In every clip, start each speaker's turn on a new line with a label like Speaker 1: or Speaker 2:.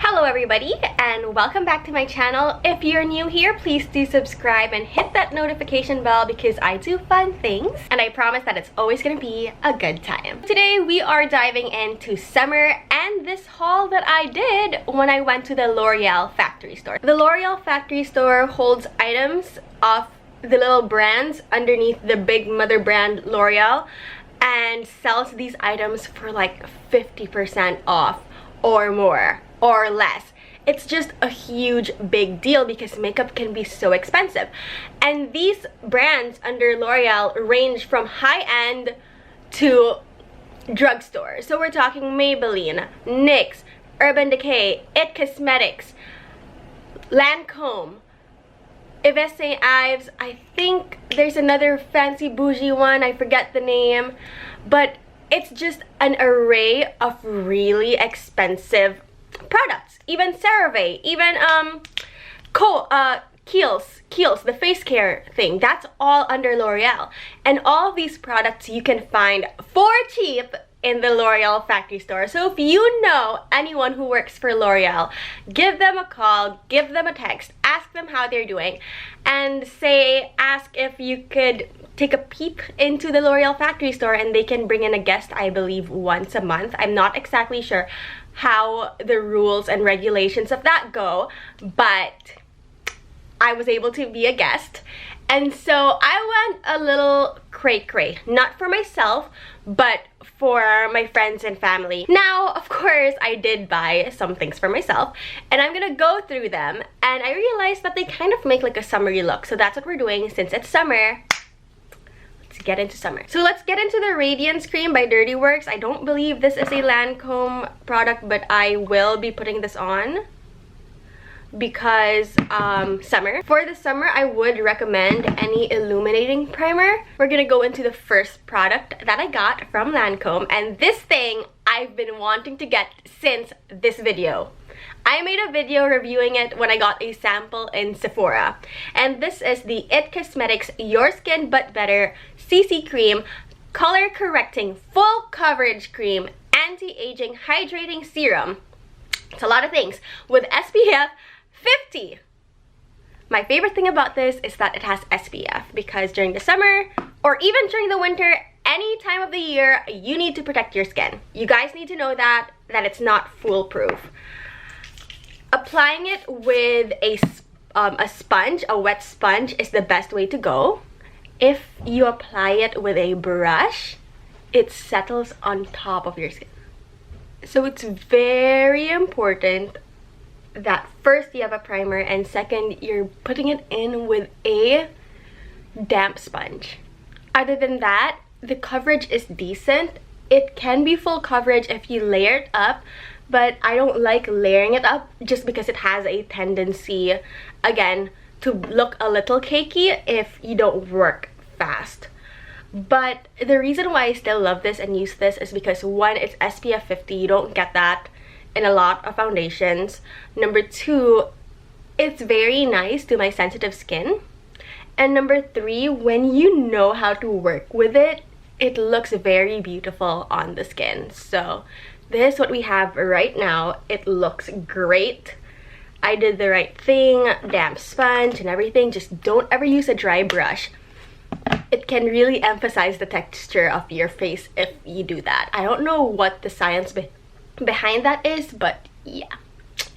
Speaker 1: Hello everybody and welcome back to my channel. If you're new here, please do subscribe and hit that notification bell because I do fun things and I promise that it's always gonna be a good time. Today we are diving into summer and this haul that I did when I went to the L'Oreal factory store. The L'Oreal factory store holds items of the little brands underneath the big mother brand L'Oreal and sells these items for like 50% off or more or less. It's just a huge big deal because makeup can be so expensive. And these brands under L'Oreal range from high-end to drugstore. So we're talking Maybelline, NYX, Urban Decay, IT Cosmetics, Lancome, Yves Saint Ives. I think there's another fancy bougie one, I forget the name, but it's just an array of really expensive products. Even CeraVe, even Kiehl's, the face care thing, that's all under L'Oreal. And all of these products you can find for cheap in the L'Oreal factory store. So if you know anyone who works for L'Oreal, give them a call, give them a text, ask them how they're doing, and ask if you could take a peep into the L'Oreal factory store, and they can bring in a guest, I believe, once a month. I'm not exactly sure how the rules and regulations of that go, but I was able to be a guest. And so I went a little cray-cray, not for myself, but for my friends and family. Now, of course, I did buy some things for myself, and I'm gonna go through them, and I realized that they kind of make like a summery look. So that's what we're doing since it's summer. Let's get into summer. So let's get into the Radiance Cream by Dirty Works. I don't believe this is a Lancome product, but I will be putting this on because summer. For the summer, I would recommend any illuminating primer. We're gonna go into the first product that I got from Lancome, and this thing I've been wanting to get since this video. I made a video reviewing it when I got a sample in Sephora, and this is the IT Cosmetics Your Skin But Better CC Cream Color Correcting Full Coverage Cream Anti-Aging Hydrating Serum. It's a lot of things with SPF 50. My favorite thing about this is that it has SPF because during the summer or even during the winter, any time of the year, you need to protect your skin. You guys need to know that it's not foolproof. Applying it with a sponge, a wet sponge, is the best way to go. If you apply it with a brush, it settles on top of your skin. So it's very important that first you have a primer, and second, you're putting it in with a damp sponge. Other than that, the coverage is decent. It can be full coverage if you layer it up, but I don't like layering it up just because it has a tendency, again, to look a little cakey if you don't work fast. But the reason why I still love this and use this is because, one, it's SPF 50. You don't get that in a lot of foundations. Number two, it's very nice to my sensitive skin. And number three, when you know how to work with it, it looks very beautiful on the skin. So this is what we have right now. It looks great. I did the right thing, damp sponge and everything. Just don't ever use a dry brush. It can really emphasize the texture of your face if you do that. I don't know what the science behind that is, but yeah.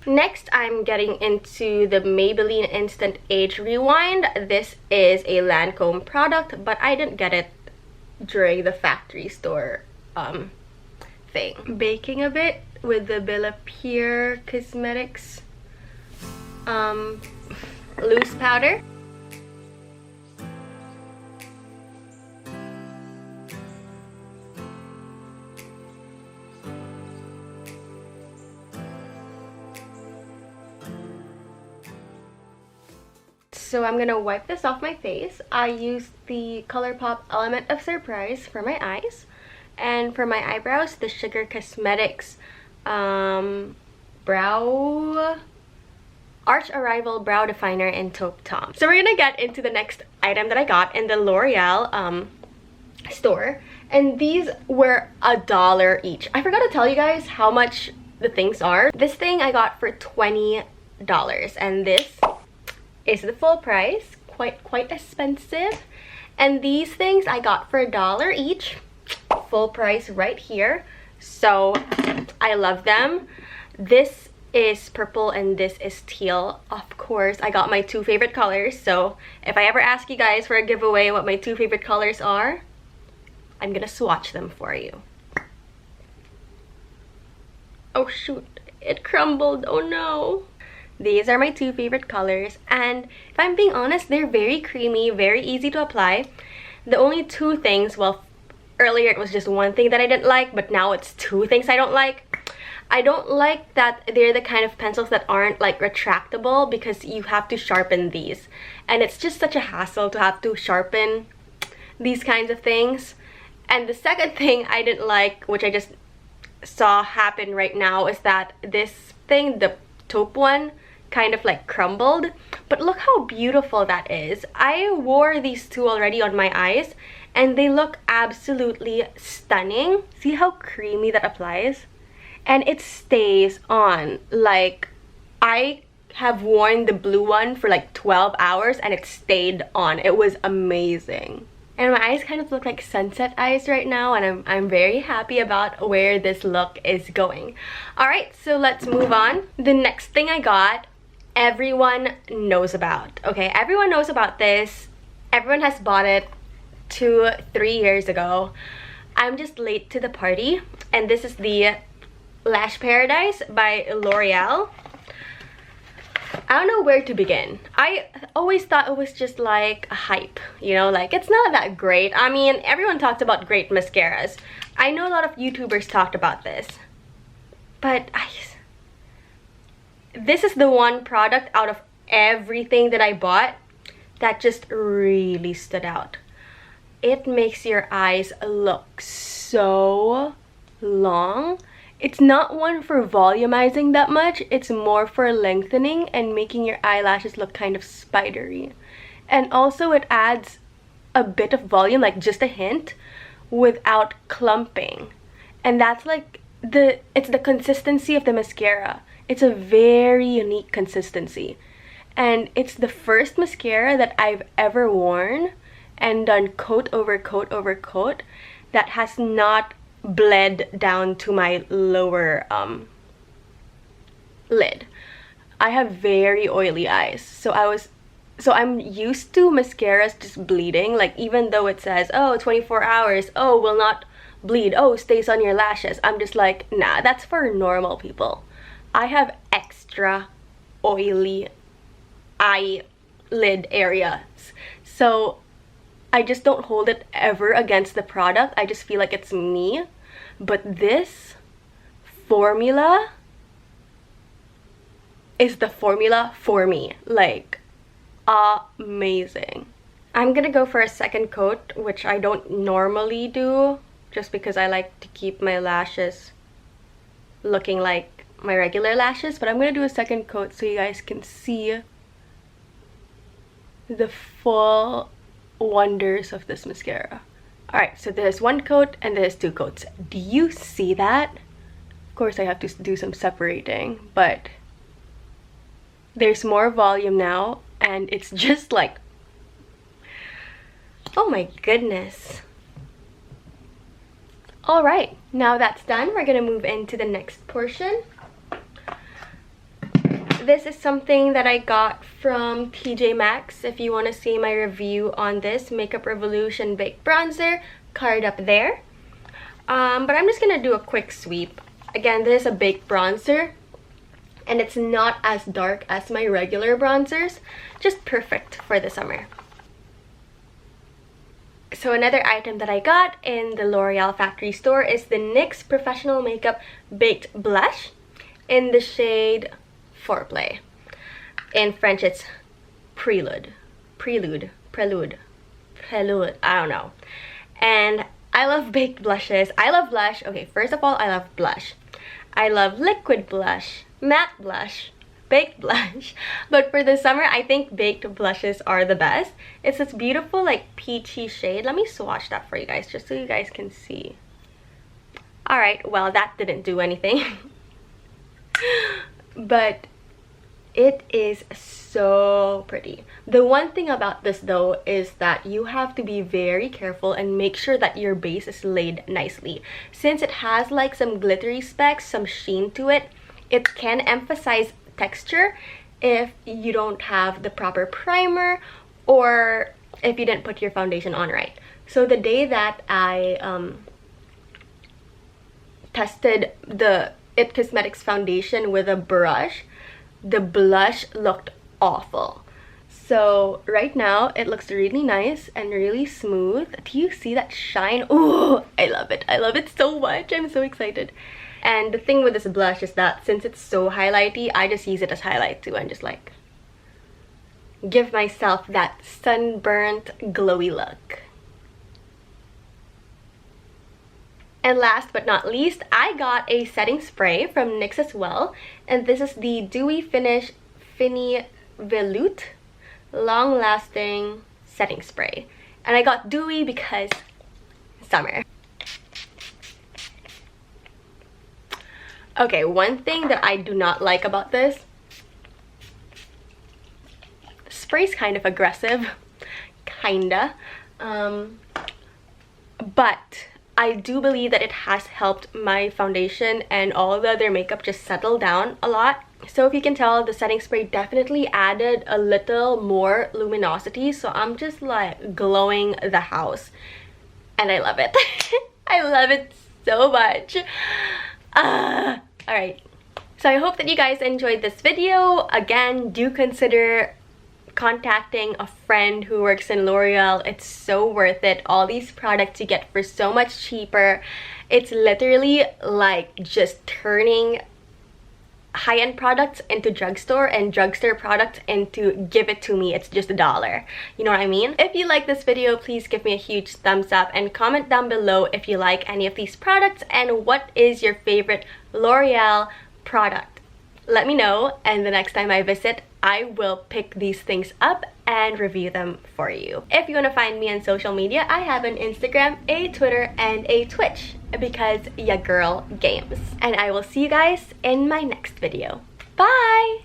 Speaker 1: Next, I'm getting into the Maybelline Instant Age Rewind. This is a Lancome product, but I didn't get it during the factory store thing. Baking a bit with the Bella Pure Cosmetics loose powder. So I'm gonna wipe this off my face. I used the ColourPop Element of Surprise for my eyes. And for my eyebrows, the Sugar Cosmetics Brow Arch Arrival Brow Definer in Taupe Tom. So we're gonna get into the next item that I got in the L'Oreal store. And these were $1 each. I forgot to tell you guys how much the things are. This thing I got for $20, and this is the full price. Quite expensive. And these things I got for $1 each, full price right here. So I love them. This is purple and this is teal. Of course, I got my 2 favorite colors. So if I ever ask you guys for a giveaway what my 2 favorite colors are, I'm gonna swatch them for you. Oh shoot, it crumbled. Oh no. These are my 2 favorite colors, and if I'm being honest, they're very creamy, very easy to apply. The only 2 things, well, earlier it was just 1 thing that I didn't like, but now it's 2 things I don't like. I don't like that they're the kind of pencils that aren't like retractable, because you have to sharpen these, and it's just such a hassle to have to sharpen these kinds of things. And the second thing I didn't like, which I just saw happen right now, is that this thing, the taupe one, kind of like crumbled. But look how beautiful that is. I wore these 2 already on my eyes and they look absolutely stunning. See how creamy that applies? And it stays on. Like, I have worn the blue one for like 12 hours and it stayed on. It was amazing. And my eyes kind of look like sunset eyes right now, and I'm very happy about where this look is going. Alright, so let's move on. The next thing I got, everyone knows about. Okay, everyone knows about this. Everyone has bought it 2-3 years ago. I'm just late to the party, and this is the Lash Paradise by L'Oreal. I don't know where to begin. I always thought it was just like a hype, you know, like it's not that great. I mean, everyone talks about great mascaras. I know a lot of YouTubers talked about this, but this is the one product out of everything that I bought that just really stood out. It makes your eyes look so long. It's not one for volumizing that much. It's more for lengthening and making your eyelashes look kind of spidery. And also it adds a bit of volume, like just a hint, without clumping. And that's like it's the consistency of the mascara. It's a very unique consistency. And it's the first mascara that I've ever worn and done coat over coat over coat that has not bled down to my lower lid. I have very oily eyes, so I'm used to mascaras just bleeding, like even though it says, oh, 24 hours, oh, will not bleed, oh, stays on your lashes. I'm just like, nah, that's for normal people. I have extra oily eyelid areas, so I just don't hold it ever against the product. I just feel like it's me. But this formula is the formula for me. Like, amazing. I'm gonna go for a second coat, which I don't normally do, just because I like to keep my lashes looking like my regular lashes. But I'm gonna do a second coat so you guys can see the full wonders of this mascara. Alright, so there's 1 coat and there's 2 coats. Do you see that? Of course I have to do some separating, but there's more volume now, and it's just like, oh my goodness. Alright, now that's done, we're gonna move into the next portion. This is something that I got from TJ Maxx. If you want to see my review on this Makeup Revolution Baked Bronzer, card up there. But I'm just gonna do a quick sweep. Again, this is a baked bronzer, and it's not as dark as my regular bronzers. Just perfect for the summer. So another item that I got in the L'Oreal factory store is the NYX Professional Makeup Baked Blush in the shade Foreplay. In French it's Prelude, I don't know. And I love baked blushes. I love blush. Okay, first of all, I love blush. I love liquid blush, matte blush, baked blush. But for the summer, I think baked blushes are the best. It's this beautiful like peachy shade. Let me swatch that for you guys just so you guys can see. Alright, well that didn't do anything. But it is so pretty. The one thing about this though is that you have to be very careful and make sure that your base is laid nicely. Since it has like some glittery specks, some sheen to it, it can emphasize texture if you don't have the proper primer or if you didn't put your foundation on right. So the day that I tested the It Cosmetics foundation with a brush, the blush looked awful. So right now it looks really nice and really smooth. Do you see that shine? Oh, I love it. I love it so much. I'm so excited. And the thing with this blush is that since it's so highlighty, I just use it as highlight too and just like give myself that sunburnt glowy look. And last but not least, I got a setting spray from NYX as well. And this is the Dewy Finish Fini Veloute Long Lasting Setting Spray. And I got dewy because summer. Okay, one thing that I do not like about this, the spray's kind of aggressive, kinda. But I do believe that it has helped my foundation and all the other makeup just settle down a lot. So if you can tell, the setting spray definitely added a little more luminosity. So I'm just like glowing the house. And I love it. I love it so much. Alright. So I hope that you guys enjoyed this video. Again, do consider contacting a friend who works in L'Oreal. It's so worth it. All these products you get for so much cheaper. It's literally like just turning high-end products into drugstore and drugstore products into give it to me. It's just $1. You know what I mean? If you like this video, please give me a huge thumbs up and comment down below if you like any of these products and what is your favorite L'Oreal product. Let me know, and the next time I visit, I will pick these things up and review them for you. If you want to find me on social media, I have an Instagram, a Twitter, and a Twitch because ya girl games. And I will see you guys in my next video. Bye!